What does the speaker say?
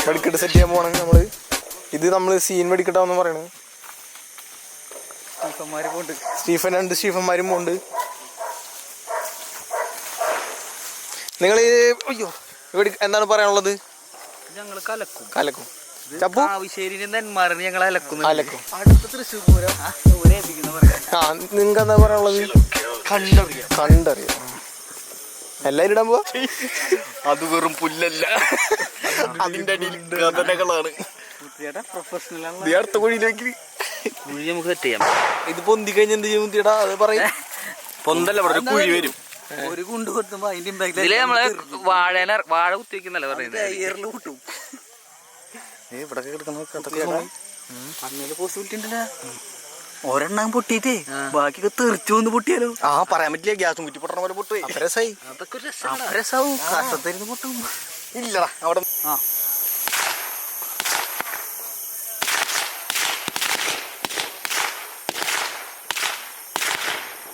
വെടിക്കെട്ട് സെറ്റ് ചെയ്യാൻ പോകണം നമ്മള്. ഇത് നമ്മള് സീൻ വെടിക്കെട്ടാന്ന് പറയണത്. രണ്ട് സ്റ്റീഫന്മാരും ഉണ്ട്. നിങ്ങൾ അയ്യോ എന്താണ് പറയാനുള്ളത്? ഞങ്ങള് കലക്കും കലക്കും. അലക്കും. അടുത്ത തൃശ്ശൂർ പൂരം നിങ്ങൾക്ക് എന്താ പറയാനുള്ളത്? കണ്ടറിയാം. എല്ലാരും ഇടാൻ പോവാ. അത് വെറും പുല്ലല്ല, അതിന്റെ അടിയിൽ കഥനകളാണ്. അടുത്ത കുഴിയിലേക്ക് നമുക്ക് സെറ്റ് ചെയ്യാം. ഇത് പൊന്തി കഴിഞ്ഞ എന്ത് ചെയ്യും മുത്തിയടാ? അത് പറയും. പൊന്തല്ല, ഇവിടെ ഒരു കുഴി വരും. ഒരു കുണ്ട് കൊത്തുമ്പോ അതിന്റെ ഇമ്പാക്ട് നമ്മള് വാഴ കുത്തി വെക്കുന്നല്ലേ പറയുന്നത്. ഇവിടെ പോസിബിലിറ്റി ഉണ്ടല്ലോ. ഒരെണ്ണം പൊട്ടിട്ടേ ബാക്കിയൊക്കെ തെറിച്ചു വന്ന് പൊട്ടിയാലോ? പറയാൻ പറ്റില്ല. ഗ്യാസും കുറ്റി പൊട്ടണ പോലെ പൊട്ടുപോയി. അതൊക്കെ രസമാവും. കഷ്ടത്തിരുന്ന് പൊട്ടും. ഇല്ലടാ അവിടെ